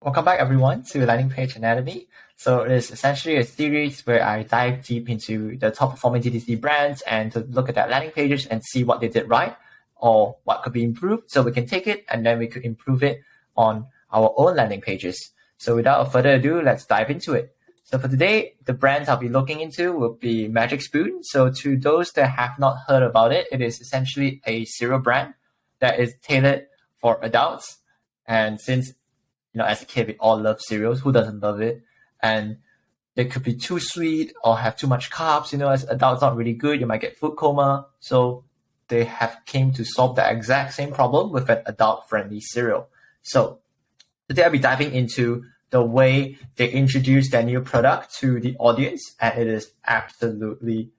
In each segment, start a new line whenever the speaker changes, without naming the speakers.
Welcome back everyone to Landing Page Anatomy. So it is essentially a series where I dive deep into the top performing DTC brands and to look at their landing pages and see what they did right or what could be improved. So we can take it and then we could improve it on our own landing pages. So without further ado, let's dive into it. So for today, the brands I'll be looking into will be Magic Spoon. So to those that have not heard about it, it is essentially a cereal brand that is tailored for adults. And since as a kid, we all love cereals. Who doesn't love it? And they could be too sweet or have too much carbs. As adults, not really good. You might get food coma. So they have came to solve the exact same problem with an adult-friendly cereal. So today I'll be diving into the way they introduce their new product to the audience, and it is absolutely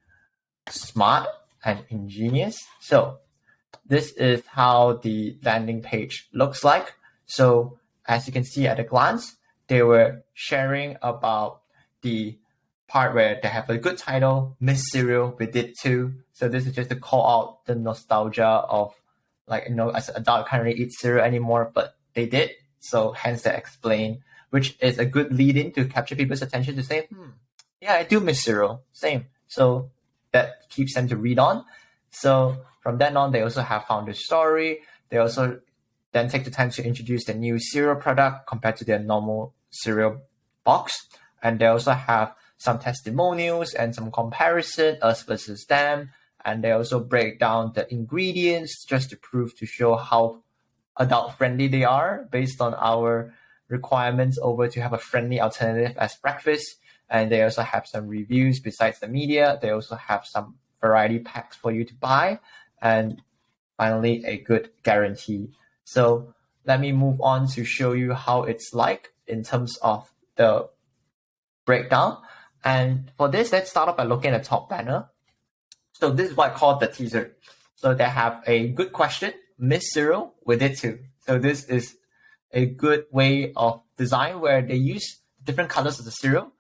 smart and ingenious. So this is how the landing page looks like. So as you can see at a glance, they were sharing about the part where they have a good title, Miss Cereal, we did too. So this is just to call out the nostalgia of as an adult, I can't really eat cereal anymore, but they did. So hence they explain, which is a good lead in to capture people's attention to say, yeah, I do miss cereal. Same. So that keeps them to read on. So from then on, they also have found the story. They also then take the time to introduce the new cereal product compared to their normal cereal box. And they also have some testimonials and some comparison, us versus them. And they also break down the ingredients just to show how adult-friendly they are based on our requirements over to have a friendly alternative as breakfast. And they also have some reviews besides the media. They also have some variety packs for you to buy. And finally, a good guarantee. So let me move on to show you how it's like in terms of the breakdown. And for this, let's start off by looking at the top banner. So this is what I call the teaser. So they have a good question, Miss Cereal, we did too. So this is a good way of design where they use different colors of the cereal.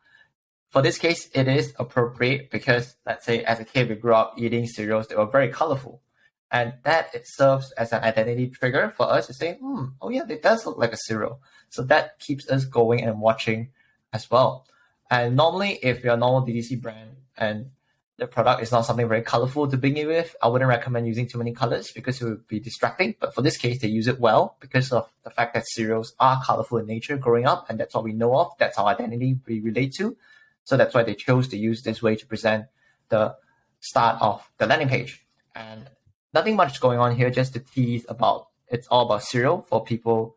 For this case, it is appropriate because let's say as a kid, we grew up eating cereals that were very colorful. And that it serves as an identity trigger for us to say, oh yeah, it does look like a cereal. So that keeps us going and watching as well. And normally, if you're a normal DTC brand and the product is not something very colorful to begin with, I wouldn't recommend using too many colors because it would be distracting. But for this case, they use it well because of the fact that cereals are colorful in nature growing up, and that's what we know of. That's our identity we relate to. So that's why they chose to use this way to present the start of the landing page. And nothing much going on here, just to tease about it's all about cereal for people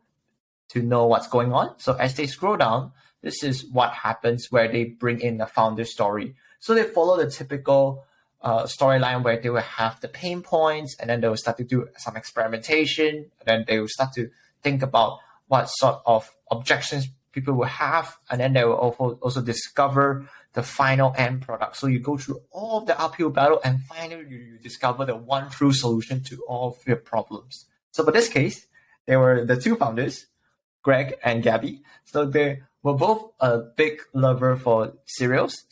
to know what's going on. So as they scroll down, this is what happens where they bring in the founder story. So they follow the typical storyline where they will have the pain points, and then they will start to do some experimentation, and then they will start to think about what sort of objections people will have, and then they will also discover the final end product. So you go through all of the uphill battle and finally you discover the one true solution to all of your problems. So for this case, they were the two founders, Greg and Gabby. So they were both a big lover for cereals.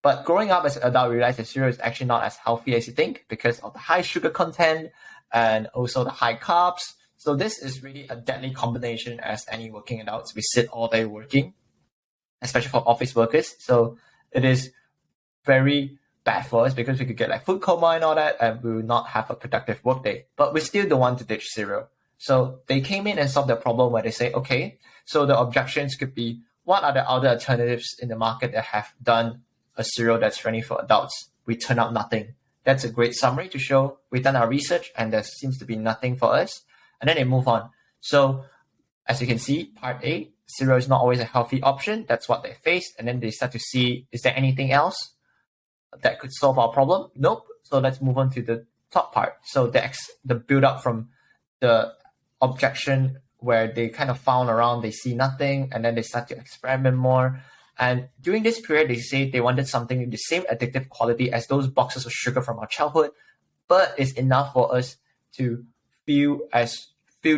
But growing up as an adult, we realized that cereal is actually not as healthy as you think because of the high sugar content and also the high carbs. So this is really a deadly combination as any working adults. We sit all day working, especially for office workers. So it is very bad for us because we could get food coma and all that, and we will not have a productive workday. But we still don't want to ditch cereal. So they came in and solved the problem where they say, okay, so the objections could be, what are the other alternatives in the market that have done a cereal that's friendly for adults? We turn out nothing. That's a great summary to show we've done our research and there seems to be nothing for us. And then they move on. So as you can see, part A, cereal is not always a healthy option. That's what they faced. And then they start to see, is there anything else that could solve our problem? Nope. So let's move on to the top part. So the build up from the objection where they kind of found around, they see nothing, and then they start to experiment more. And during this period, they say they wanted something with the same addictive quality as those boxes of sugar from our childhood, but it's enough for us to feel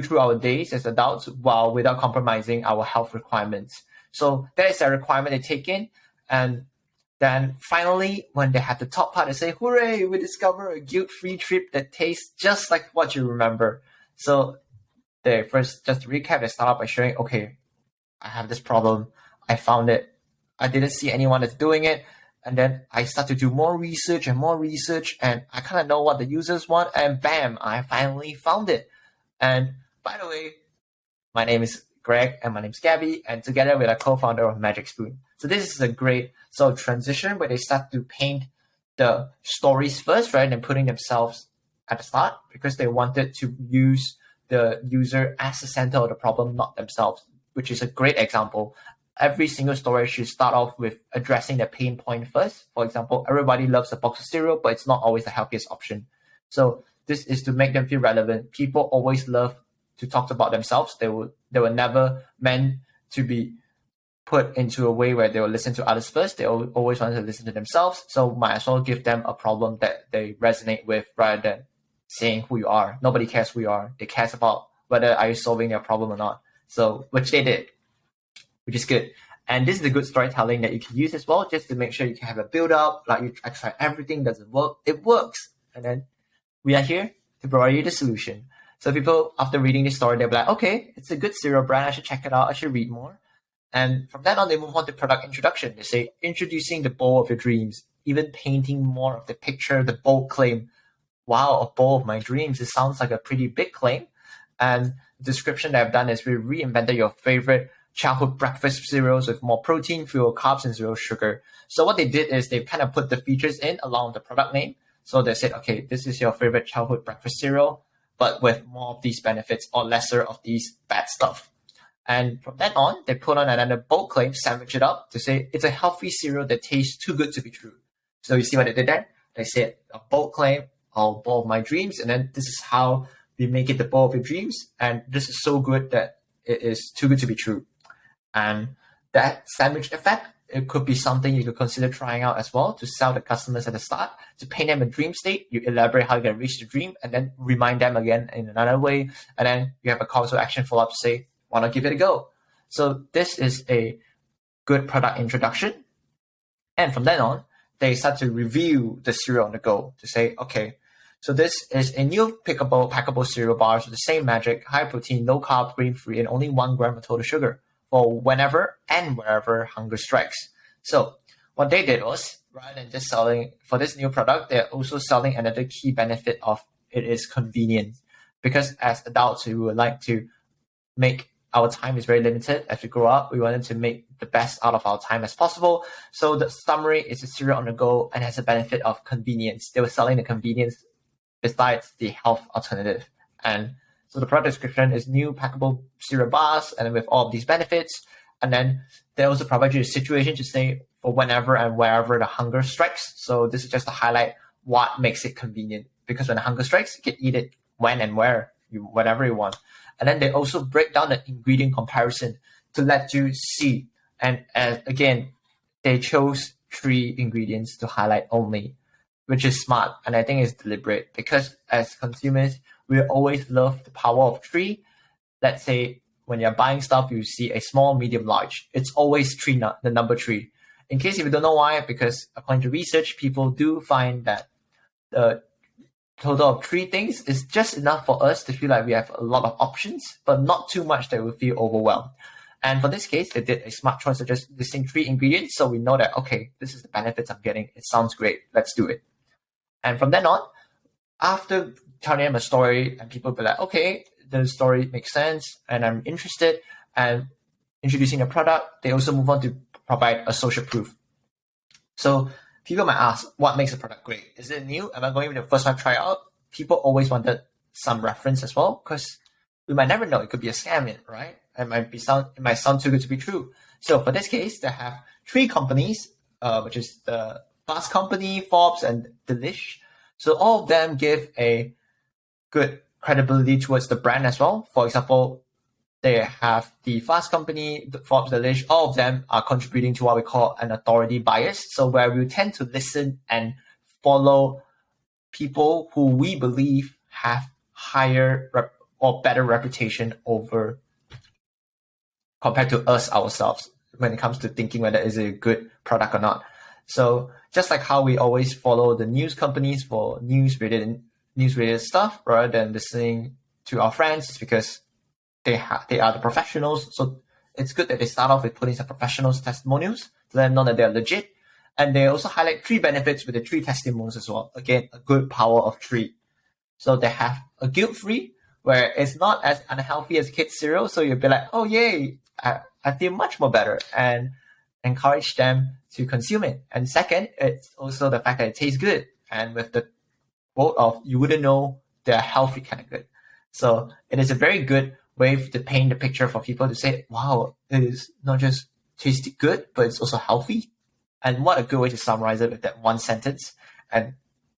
through our days as adults while without compromising our health requirements. So that is a requirement they take in. And then finally, when they have the top part, they say, hooray, we discover a guilt-free trip that tastes just like what you remember. So they first, just to recap, they start off by showing, okay, I have this problem. I found it. I didn't see anyone that's doing it. And then I start to do more research, and I kind of know what the users want, and bam, I finally found it. And by the way, my name is Greg, and my name is Gabby, and together we're the co-founder of Magic Spoon. So this is a great sort of transition where they start to paint the stories first, right, and putting themselves at the start, because they wanted to use the user as the center of the problem, not themselves, which is a great example. Every single story should start off with addressing the pain point first. For example, everybody loves a box of cereal, but it's not always the healthiest option. So this is to make them feel relevant. People always love to talk about themselves. They were never meant to be put into a way where they will listen to others first. They always want to listen to themselves. So might as well give them a problem that they resonate with rather than saying who you are. Nobody cares who you are. They care about whether are you solving their problem or not. So which they did, which is good. And this is the good storytelling that you can use as well, just to make sure you can have a build up. Like I try everything, doesn't work, it works. And then we are here to provide you the solution. So people, after reading this story, they'll be like, okay, it's a good cereal brand. I should check it out. I should read more. And from then on, they move on to product introduction. They say, introducing the bowl of your dreams, even painting more of the picture, the bold claim. Wow, a bowl of my dreams. It sounds like a pretty big claim. And the description that I've done is we reinvented your favorite childhood breakfast cereals with more protein, fewer carbs, and zero sugar. So what they did is they kind of put the features in along the product name. So they said, okay, this is your favorite childhood breakfast cereal, but with more of these benefits or lesser of these bad stuff. And from then on, they put on another bold claim, sandwich it up to say it's a healthy cereal that tastes too good to be true. So you see what they did there? They said a bold claim, or bowl of my dreams, and then this is how we make it the bowl of your dreams. And this is so good that it is too good to be true. And that sandwich effect, it could be something you could consider trying out as well to sell the customers at the start. To paint them a dream state, you elaborate how you can reach the dream and then remind them again in another way. And then you have a call to action follow-up to say, why not give it a go? So this is a good product introduction. And from then on, they start to review the cereal on the go to say, okay, so this is a new packable cereal bars with the same magic, high protein, low carb, grain-free, and only 1 gram of total sugar for whenever and wherever hunger strikes. So what they did was, rather than just selling for this new product, they're also selling another key benefit of it is convenient. Because as adults, we would like to make our time is very limited. As we grow up, we wanted to make the best out of our time as possible. So the summary is a cereal on the go and has a benefit of convenience. They were selling the convenience besides the health alternative. And so the product description is new packable cereal bars and with all of these benefits. And then they also provide you a situation to say for whenever and wherever the hunger strikes. So this is just to highlight what makes it convenient. Because when the hunger strikes, you can eat it when and whenever you want. And then they also break down the ingredient comparison to let you see. And again, they chose 3 ingredients to highlight only, which is smart. And I think it's deliberate because as consumers, we always love the power of 3. Let's say when you're buying stuff, you see a small, medium, large. It's always 3, the number 3. In case if you don't know why, because according to research, people do find that the total of 3 things is just enough for us to feel like we have a lot of options, but not too much that we feel overwhelmed. And for this case, they did a smart choice of just listing 3 ingredients. So we know that, okay, this is the benefits I'm getting. It sounds great. Let's do it. And from then on, after telling them a story and people be like, okay, the story makes sense and I'm interested, and introducing a product, they also move on to provide a social proof. So people might ask, what makes a product great? Is it new? Am I going to be the first time to try it out? People always wanted some reference as well, because we might never know. It could be a scam, right? It might sound too good to be true. So for this case, they have 3 companies, which is the Fast Company, Forbes, and Delish. So all of them give a good credibility towards the brand as well. For example, they have the Fast Company, the Forbes, Delish, all of them are contributing to what we call an authority bias. So where we tend to listen and follow people who we believe have higher or better reputation over compared to us ourselves when it comes to thinking whether it's a good product or not. So just like how we always follow the news companies for news-related stuff rather than listening to our friends, it's because they are the professionals. So it's good that they start off with putting some professional testimonials to let them know that they're legit. And they also highlight 3 benefits with the 3 testimonials as well. Again, a good power of 3. So they have a guilt-free, where it's not as unhealthy as kids' cereal. So you'll be like, oh, yay, I feel much more better, and encourage them to consume it. And second, it's also the fact that it tastes good. And with the quote of, you wouldn't know they're healthy kind of good. So it is a very good way to paint the picture for people to say, wow, it is not just tasty good, but it's also healthy. And what a good way to summarize it with that one sentence. And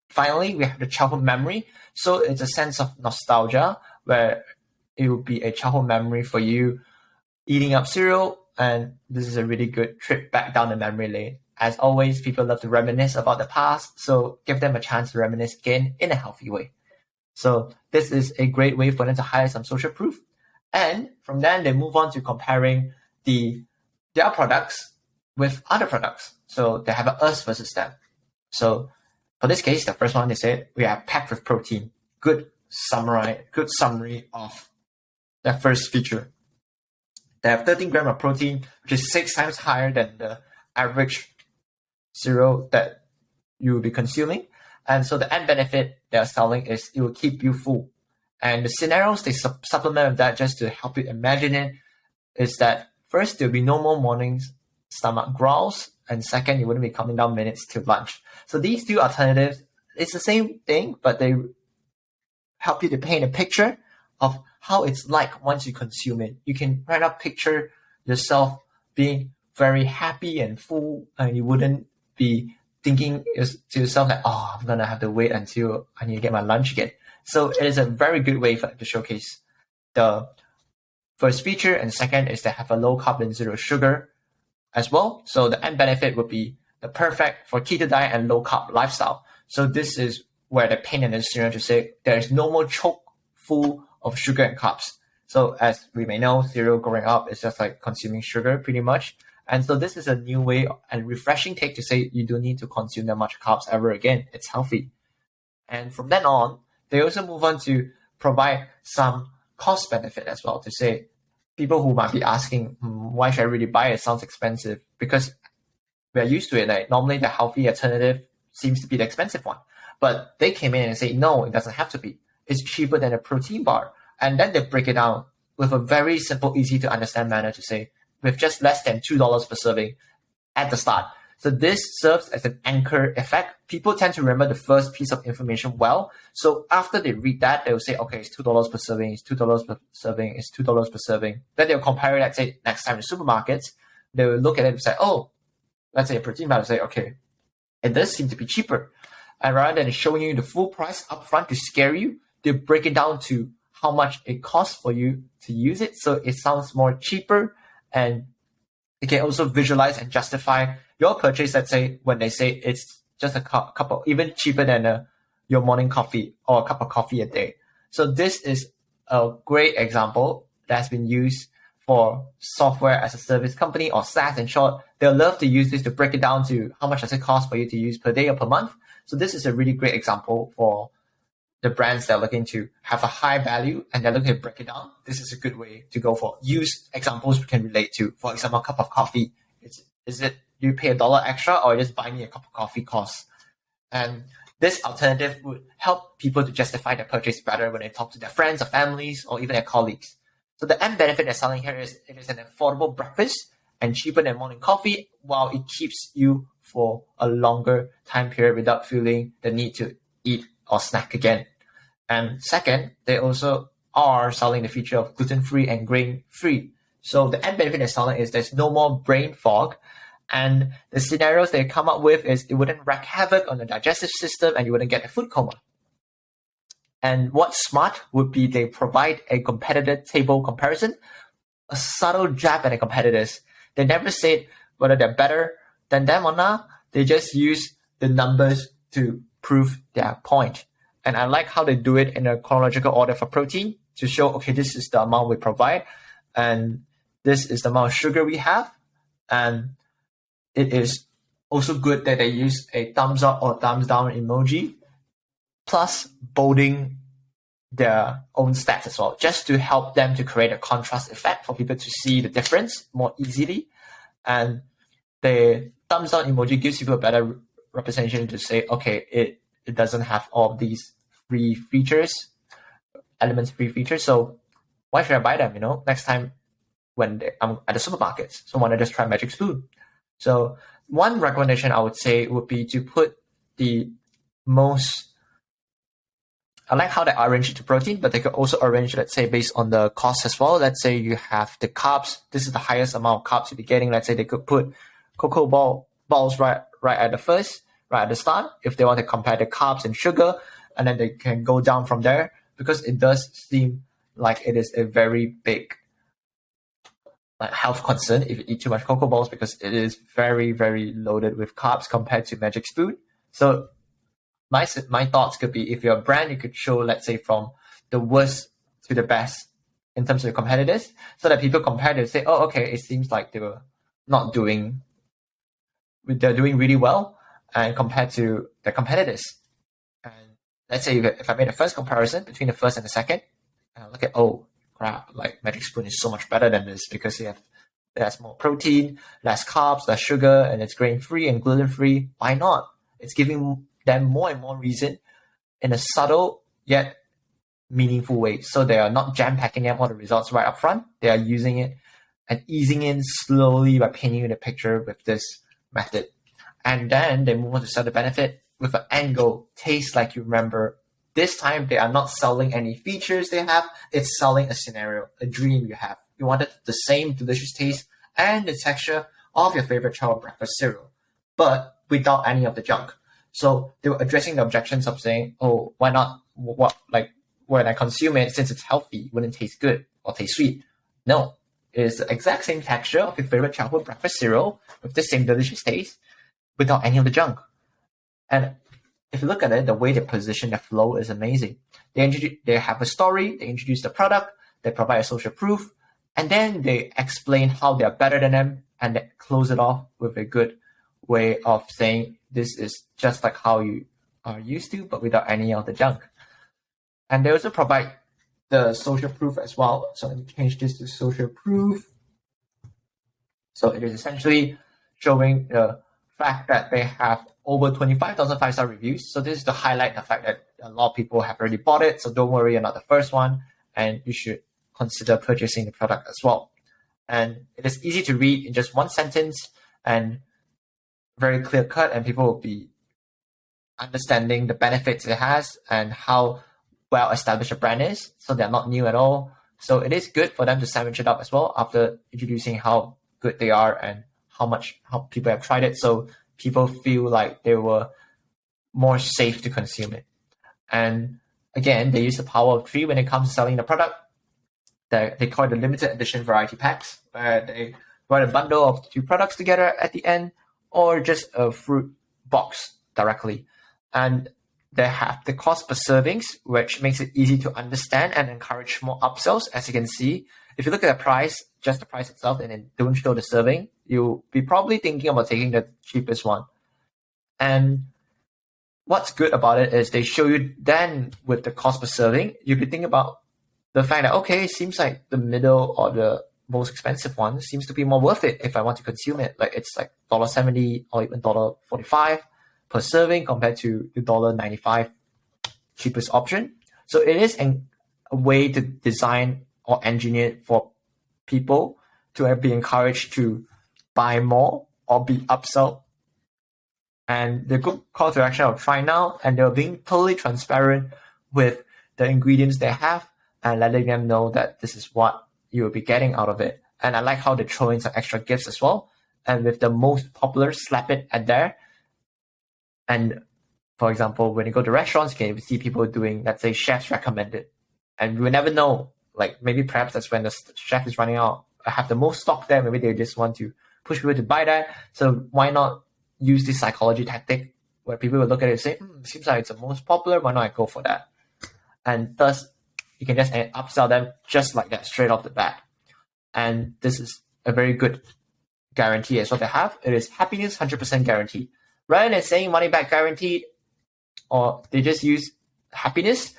finally, we have the childhood memory. So it's a sense of nostalgia, where it will be a childhood memory for you eating up cereal. And this is a really good trip back down the memory lane. As always, people love to reminisce about the past. So give them a chance to reminisce again in a healthy way. So this is a great way for them to highlight some social proof. And from then, they move on to comparing their products with other products. So they have a us versus them. So for this case, the first one, they said, we are packed with protein. Good summary of their first feature. They have 13 grams of protein, which is 6 times higher than the average cereal that you will be consuming. And so the end benefit they are selling is it will keep you full. And the scenarios they supplement with that, just to help you imagine it, is that first, there'll be no more mornings stomach growls, and second, you wouldn't be coming down minutes to lunch. So these 2 alternatives, it's the same thing, but they help you to paint a picture of how it's like once you consume it. You can right up picture yourself being very happy and full, and you wouldn't be thinking to yourself like, oh, I'm gonna have to wait until I need to get my lunch again. So it is a very good way to showcase the first feature, and second is to have a low carb and 0 sugar as well. So the end benefit would be the perfect for keto diet and low carb lifestyle. So this is where they paint in the scenario to say there is no more choke full of sugar and carbs. So as we may know, cereal growing up is just like consuming sugar pretty much. And so this is a new way and refreshing take to say you don't need to consume that much carbs ever again. It's healthy. And from then on, they also move on to provide some cost benefit as well, to say people who might be asking, why should I really buy it? It sounds expensive. Because we're used to it. Like normally the healthy alternative seems to be the expensive one. But they came in and say, no, it doesn't have to be. It's cheaper than a protein bar. And then they break it down with a very simple, easy to understand manner to say, with just less than $2 per serving at the start. So this serves as an anchor effect. People tend to remember the first piece of information well. So after they read that, they will say, okay, it's $2 per serving, it's $2 per serving, it's $2 per serving. Then they'll compare it, let's say, next time in supermarkets. They will look at it and say, oh, let's say a protein bar, will say, okay, it does seem to be cheaper. And rather than showing you the full price upfront to scare you, they break it down to how much it costs for you to use it. So it sounds more cheaper, and you can also visualize and justify your purchase. Let's say when they say it's just a cup of, even cheaper than your morning coffee or a cup of coffee a day. So this is a great example that has been used for software as a service company, or SaaS in short. They'll love to use this to break it down to how much does it cost for you to use per day or per month. So this is a really great example for the brands that are looking to have a high value and they're looking to break it down. This is a good way to go for. Use examples we can relate to. For example, a cup of coffee. Is it you pay $1 extra, or just buy me a cup of coffee cost? And this alternative would help people to justify their purchase better when they talk to their friends or families or even their colleagues. So the end benefit they're selling here is it is an affordable breakfast and cheaper than morning coffee, while it keeps you for a longer time period without feeling the need to eat or snack again. And second, they also are selling the feature of gluten-free and grain-free. So the end benefit they're selling is there's no more brain fog. And the scenarios they come up with is it wouldn't wreak havoc on the digestive system and you wouldn't get a food coma. And what's smart would be they provide a competitive table comparison, a subtle jab at the competitors. They never said whether they're better than them or not. They just use the numbers to prove their point. And I like how they do it in a chronological order for protein to show, okay, this is the amount we provide, and this is the amount of sugar we have. And it is also good that they use a thumbs up or thumbs down emoji, plus bolding their own stats as well, just to help them to create a contrast effect for people to see the difference more easily. And the thumbs down emoji gives people a better representation to say, okay, it doesn't have all of these free features, elements free features, so why should I buy them? Next time when I'm at the supermarkets, so why not just try Magic Spoon? So one recommendation I would say would be to put the most, I like how they arrange it to protein, but they could also arrange, let's say, based on the cost as well. Let's say you have the carbs. This is the highest amount of carbs you'll be getting. Let's say they could put cocoa balls right at the start, if they want to compare the carbs and sugar, and then they can go down from there, because it does seem like it is a very big health concern if you eat too much cocoa balls, because it is very, very loaded with carbs compared to Magic Spoon. So my thoughts could be, if you're a brand, you could show, let's say, from the worst to the best in terms of your competitors, so that people compare and say, oh, okay, it seems like they're doing really well and compared to their competitors. And let's say if I made a first comparison between the first and the second, and I look at, oh crap, like Magic Spoon is so much better than this, because it has more protein, less carbs, less sugar, and it's grain-free and gluten-free. Why not? It's giving them more and more reason in a subtle yet meaningful way. So they are not jam-packing them all the results right up front. They are using it and easing in slowly by painting you the picture with this method. And then they move on to sell the benefit with an angle, taste like you remember. This time, they are not selling any features they have. It's selling a scenario, a dream you have. You wanted the same delicious taste and the texture of your favorite child breakfast cereal, but without any of the junk. So they were addressing the objections of saying, oh, why not? When I consume it, since it's healthy, it wouldn't taste good or taste sweet. No, it is the exact same texture of your favorite childhood breakfast cereal with the same delicious taste without any of the junk. And if you look at it, the way they position their flow is amazing. They have a story, they introduce the product, they provide a social proof, and then they explain how they are better than them, and they close it off with a good way of saying this is just like how you are used to, but without any of the junk. And they also provide the social proof as well. So let me change this to social proof. So it is essentially showing the fact that they have over 25,000 5-star reviews. So this is to highlight the fact that a lot of people have already bought it. So don't worry, you're not the first one, and you should consider purchasing the product as well. And it is easy to read in just one sentence and very clear cut, and people will be understanding the benefits it has and how well established a brand is. So they're not new at all. So it is good for them to sandwich it up as well after introducing how good they are and how people have tried it. So people feel like they were more safe to consume it. And again, they use the power of 3 when it comes to selling the product. They call it the limited edition variety packs, where they provide a bundle of 2 products together at the end, or just a fruit box directly. And they have the cost per servings, which makes it easy to understand and encourage more upsells. As you can see, if you look at the price, just the price itself, and then don't show the serving, you'll be probably thinking about taking the cheapest one. And what's good about it is they show you then with the cost per serving, you could think about the fact that, okay, it seems like the middle or the most expensive one seems to be more worth it if I want to consume it. Like it's like $1.70 or even $1.45 per serving compared to the $1.95 cheapest option. So it is a way to design or engineer it for people to be encouraged to buy more or be upsold. And the good call to action of try now, and they're being totally transparent with the ingredients they have and letting them know that this is what you will be getting out of it. And I like how they throw in some extra gifts as well. And with the most popular, slap it at there. And for example, when you go to restaurants, you can see people doing, let's say, chef's recommended. And you will never know, like maybe perhaps that's when the chef is running out, have the most stock there. Maybe they just want to push people to buy that. So why not use this psychology tactic where people will look at it and say, seems like it's the most popular, why not I go for that? And thus, you can just upsell them just like that, straight off the bat. And this is a very good guarantee as what they have. It is happiness 100% guaranteed. Rather than saying money back guaranteed, or they just use happiness,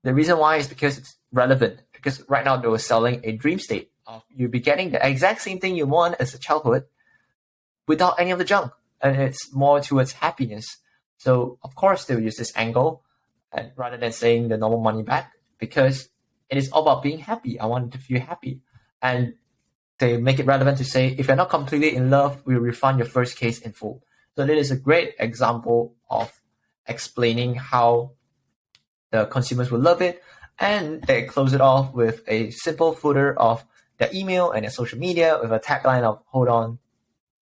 The reason why is because it's relevant. Because right now they were selling a dream state of you be getting the exact same thing you want as a childhood without any of the junk. And it's more towards happiness. So of course they'll use this angle and rather than saying the normal money back, because it is all about being happy. I want to feel happy. And they make it relevant to say, if you're not completely in love, we'll refund your first case in full. So that is a great example of explaining how the consumers will love it. And they close it off with a simple footer of their email and their social media with a tagline of "Hold on,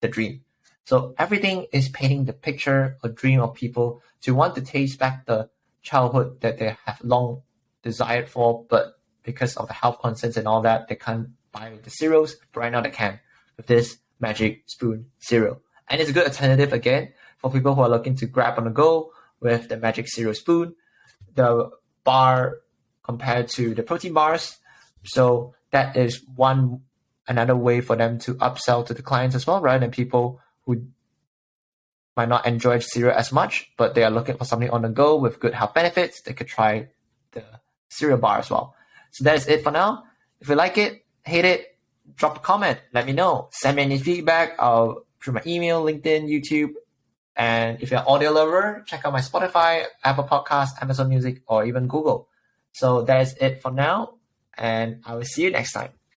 the dream." So everything is painting the picture or dream of people to want to taste back the childhood that they have long desired for, but because of the health concerns and all that, they can't buy the cereals. But right now they can with this Magic Spoon cereal. And it's a good alternative again for people who are looking to grab on the go with the Magic Cereal Spoon. The bar compared to the protein bars. So that is another way for them to upsell to the clients as well, rather than people who might not enjoy cereal as much, but they are looking for something on the go with good health benefits. They could try the cereal bar as well. So that is it for now. If you like it, hate it, drop a comment, let me know. Send me any feedback through my email, LinkedIn, YouTube. And if you're an audio lover, check out my Spotify, Apple Podcasts, Amazon Music, or even Google. So that is it for now, and I will see you next time.